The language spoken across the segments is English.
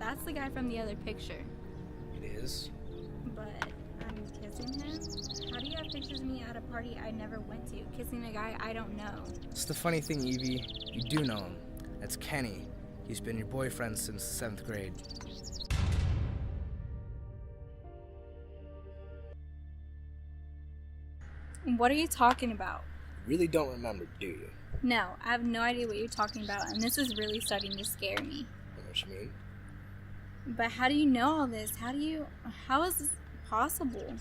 That's the guy from the other picture. It is? But I'm kissing him? How do you have pictures of me at a party I never went to, kissing a guy I don't know? It's the funny thing, Evie. You do know him. That's Kenny. He's been your boyfriend since the 7th grade. What are you talking about? You really don't remember, do you? No, I have no idea what you're talking about, and this is really starting to scare me. I know what you mean. But how do you know all this? How is this possible?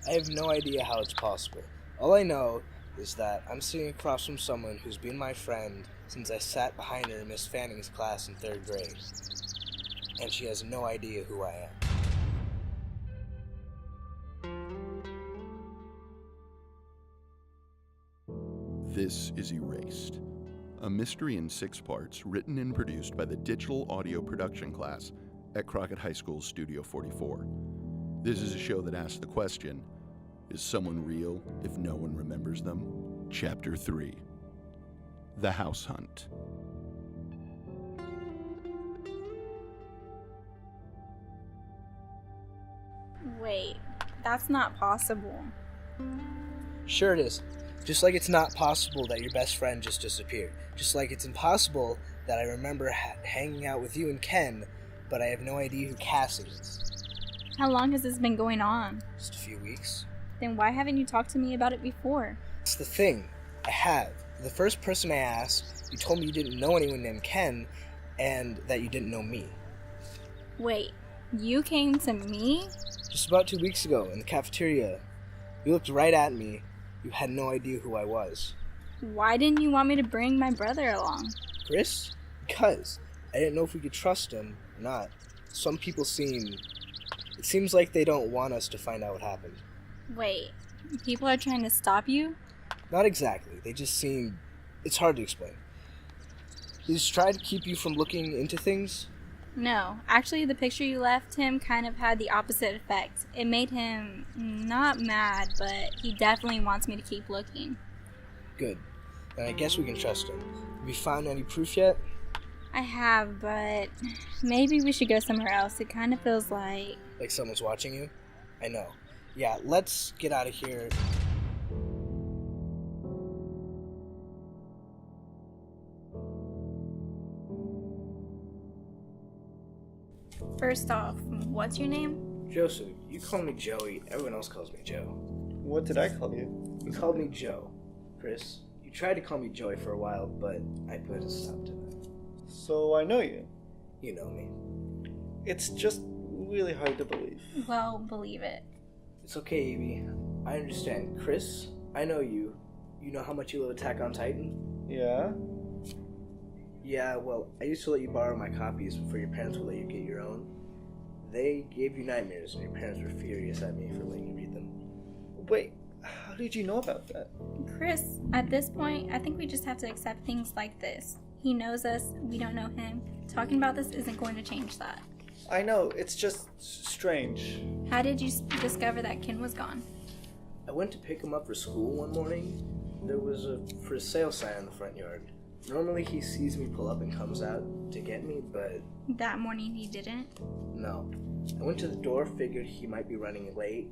I have no idea how it's possible. All I know is that I'm sitting across from someone who's been my friend since I sat behind her in Miss Fanning's class in 3rd grade. And she has no idea who I am. This is Erased, a mystery in 6 parts written and produced by the digital audio production class at Crockett High School's Studio 44. This is a show that asks the question, is someone real if no one remembers them? Chapter 3, The House Hunt. Wait, that's not possible. Sure it is. Just like it's not possible that your best friend just disappeared. Just like it's impossible that I remember hanging out with you and Ken, but I have no idea who Cassie is. How long has this been going on? Just a few weeks. Then why haven't you talked to me about it before? It's the thing. I have. The first person I asked, you told me you didn't know anyone named Ken, and that you didn't know me. Wait, you came to me? Just about 2 weeks ago, in the cafeteria. You looked right at me. You had no idea who I was. Why didn't you want me to bring my brother along? Chris? Because I didn't know if we could trust him or not. Some people it seems like they don't want us to find out what happened. Wait, people are trying to stop you? Not exactly. They just seem... It's hard to explain. They just try to keep you from looking into things. No, actually the picture you left him kind of had the opposite effect. It made him not mad, but he definitely wants me to keep looking. Good. Then I guess we can trust him. Have you found any proof yet? I have, but maybe we should go somewhere else. It kind of feels like... Like someone's watching you? I know. Yeah, let's get out of here. First off, what's your name? Joseph, you call me Joey. Everyone else calls me Joe. What did I call you? You called me Joe. Chris, you tried to call me Joey for a while, but I put a stop to that. So I know you. You know me. It's just really hard to believe. Well, believe it. It's okay, Evie. I understand. Chris, I know you. You know how much you love Attack on Titan? Yeah? Yeah, well, I used to let you borrow my copies before your parents would let you get your own. They gave you nightmares, and your parents were furious at me for letting you read them. Wait, how did you know about that? Chris, at this point, I think we just have to accept things like this. He knows us, we don't know him. Talking about this isn't going to change that. I know, it's just strange. How did you discover that Ken was gone? I went to pick him up for school one morning. There was a for sale sign in the front yard. Normally he sees me pull up and comes out to get me, but... That morning he didn't? No. I went to the door, figured he might be running late.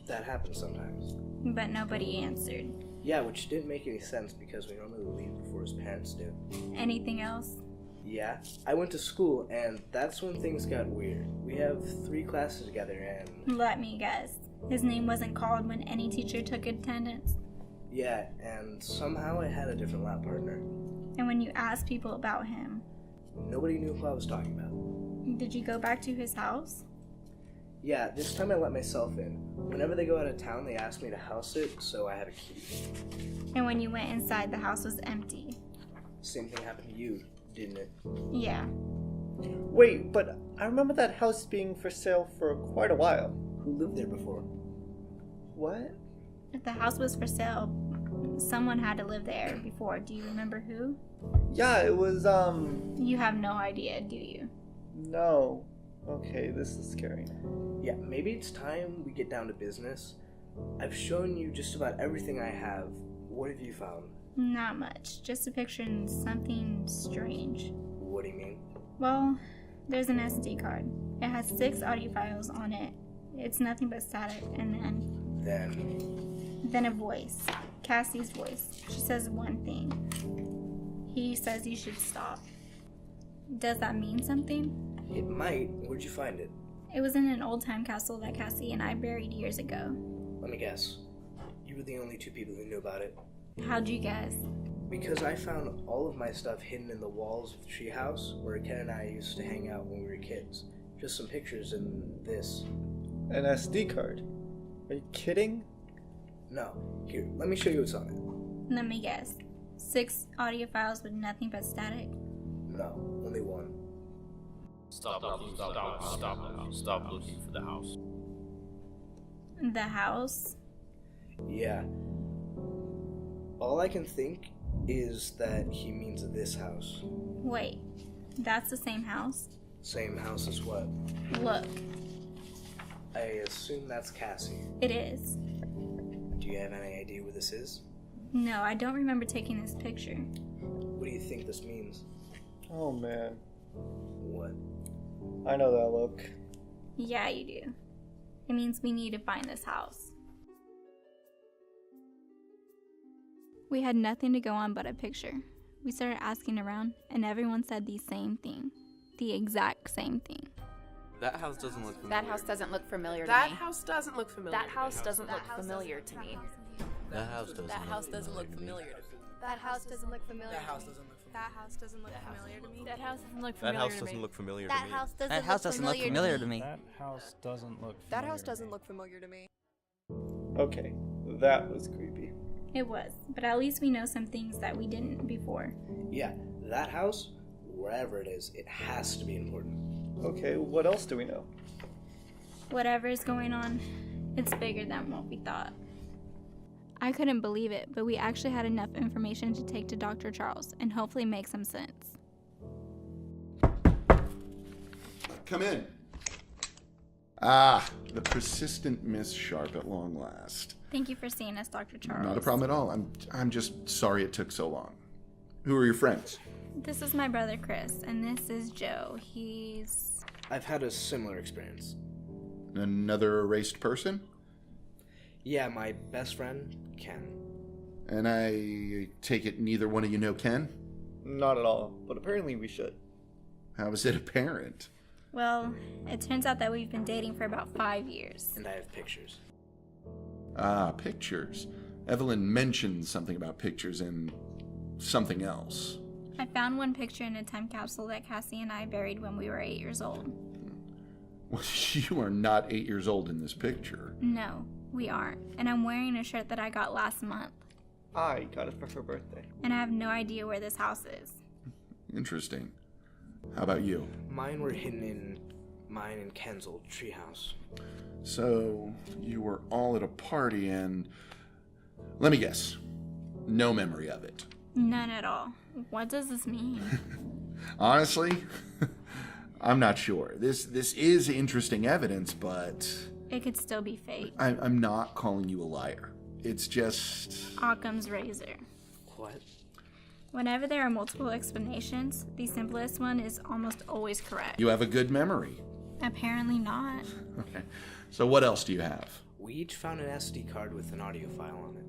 That happens sometimes. But nobody answered. Yeah, which didn't make any sense because we normally leave before his parents do. Anything else? Yeah. I went to school, and that's when things got weird. We have 3 classes together, and... Let me guess. His name wasn't called when any teacher took attendance? Yeah, and somehow I had a different lab partner. And when you asked people about him? Nobody knew who I was talking about. Did you go back to his house? Yeah, this time I let myself in. Whenever they go out of town, they ask me to house it, so I had a key. And when you went inside, the house was empty? Same thing happened to you, didn't it? Yeah. Wait, but I remember that house being for sale for quite a while. Who lived there before? What? If the house was for sale, someone had to live there before. Do you remember who? Yeah, it was, You have no idea, do you? No. Okay, this is scary. Yeah, maybe it's time we get down to business. I've shown you just about everything I have. What have you found? Not much. Just a picture and something strange. What do you mean? Well, There's an SD card. It has 6 audio files on it. It's nothing but static, and then a voice. Cassie's voice. She says one thing. He says you should stop. Does that mean something? It might. Where'd you find it? It was in an old-time castle that Cassie and I buried years ago. Let me guess. You were the only 2 people who knew about it. How'd you guess? Because I found all of my stuff hidden in the walls of the treehouse where Ken and I used to hang out when we were kids. Just some pictures and this. An SD card? Are you kidding? No. Here, let me show you what's on it. Let me guess. 6 audio files with nothing but static? No, only 1. Stop looking for the house. The house? Yeah. All I can think is that he means this house. Wait, that's the same house? Same house as what? Look, I assume that's Cassie. it is. Do you have any idea where this is? No, I don't remember taking this picture. What do you think this means? Oh man, What? I know that look. Yeah, you do. It means we need to find this house. We had nothing to go on but a picture. We started asking around, and everyone said the same thing. The exact same thing. That house doesn't look familiar. That house doesn't look familiar to That me. house doesn't look familiar. That house doesn't look familiar to me. That house doesn't That house doesn't look familiar to me. That house doesn't look familiar. That house doesn't look familiar. That house doesn't look familiar to me. That house doesn't look That familiar house to doesn't me. look familiar to That me. house doesn't That house doesn't look familiar to me. That house doesn't look familiar. That house doesn't look familiar to me. Okay, that was creepy. It was, but at least we know some things that we didn't before. Yeah, that house, wherever it is, it has to be important. Okay, what else do we know? Whatever is going on, it's bigger than what we thought. I couldn't believe it, but we actually had enough information to take to Dr. Charles and hopefully make some sense. Come in. Ah, the persistent Miss Sharp at long last. Thank you for seeing us, Dr. Charles. Not a problem at all. I'm just sorry it took so long. Who are your friends? This is my brother Chris, and this is Joe. He's... I've had a similar experience. Another erased person? Yeah, my best friend, Ken. And I take it neither one of you know Ken? Not at all, but apparently we should. How is it apparent? Well, it turns out that we've been dating for about 5 years. And I have pictures. Ah, pictures. Evelyn mentioned something about pictures and something else. I found one picture in a time capsule that Cassie and I buried when we were 8 years old. Well, you are not 8 years old in this picture. No, we aren't. And I'm wearing a shirt that I got last month. I got it for her birthday. And I have no idea where this house is. Interesting. How about you? Mine were hidden in mine and Ken's old treehouse. So, you were all at a party and... Let me guess. No memory of it. None at all. What does this mean? Honestly, I'm not sure. This is interesting evidence, but... It could still be fake. I'm not calling you a liar. It's just... Occam's razor. What? Whenever there are multiple explanations, the simplest one is almost always correct. You have a good memory. Apparently not. Okay. So what else do you have? We each found an SD card with an audio file on it.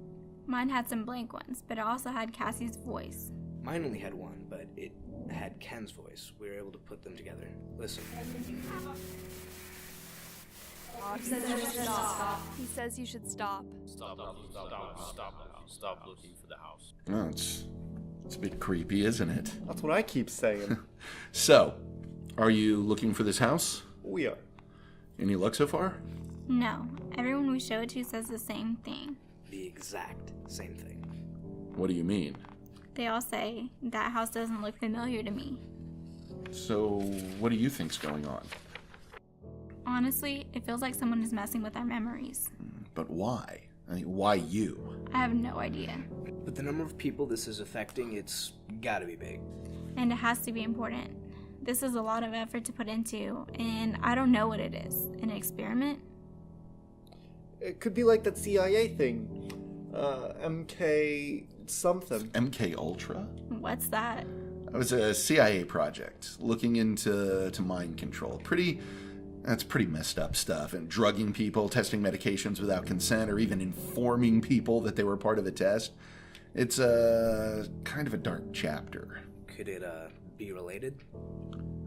Mine had some blank ones, but it also had Cassie's voice. Mine only had one, but it had Ken's voice. We were able to put them together. Listen. He says you should stop. He says you should stop. Stop looking for the house. Oh, it's a bit creepy, isn't it? That's what I keep saying. So, are you looking for this house? We are. Any luck so far? No, everyone we show it to says the same thing. The exact same thing. What do you mean? They all say, that house doesn't look familiar to me. So, what do you think's going on? Honestly, it feels like someone is messing with our memories. But why? I mean, why you? I have no idea. But the number of people this is affecting, it's gotta be big. And it has to be important. This is a lot of effort to put into, and I don't know what it is. An experiment? It could be like that CIA thing. MK something. MK Ultra? What's that? It was a CIA project looking into mind control. That's pretty messed up stuff. And drugging people, testing medications without consent, or even informing people that they were part of the test. It's kind of a dark chapter. Could it be related?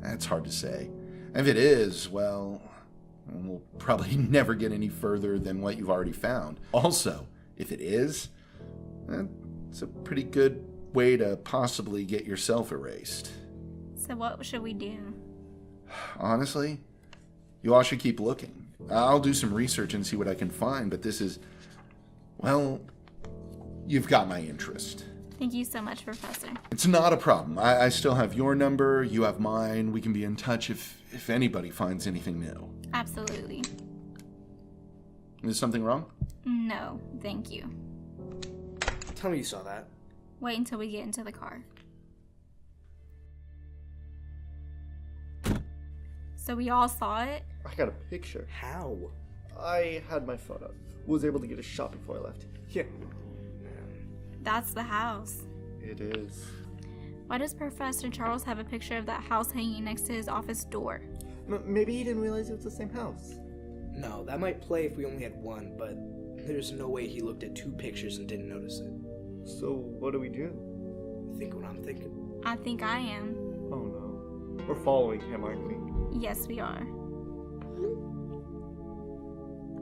That's hard to say. If it is, well, we'll probably never get any further than what you've already found. Also, if it is, it's a pretty good way to possibly get yourself erased. So what should we do? Honestly, you all should keep looking. I'll do some research and see what I can find, but this is, well, you've got my interest. Thank you so much, Professor. It's not a problem. I still have your number, you have mine. We can be in touch if anybody finds anything new. Absolutely. Is something wrong? No, thank you. Tell me you saw that. Wait until we get into the car. So we all saw it? I got a picture. How? I had my phone up. Was able to get a shot before I left. Yeah. That's the house. It is. Why does Professor Charles have a picture of that house hanging next to his office door? Maybe he didn't realize it was the same house. No, that might play if we only had one, but there's no way he looked at 2 pictures and didn't notice it. So, what do we do? Think what I'm thinking. I think I am. Oh no. We're following him, aren't we? Yes, we are.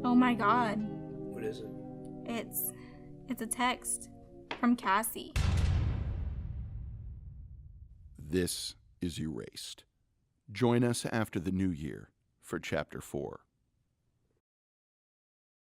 Oh my god. What is it? It's a text from Cassie. This is Erased. Join us after the new year for Chapter 4.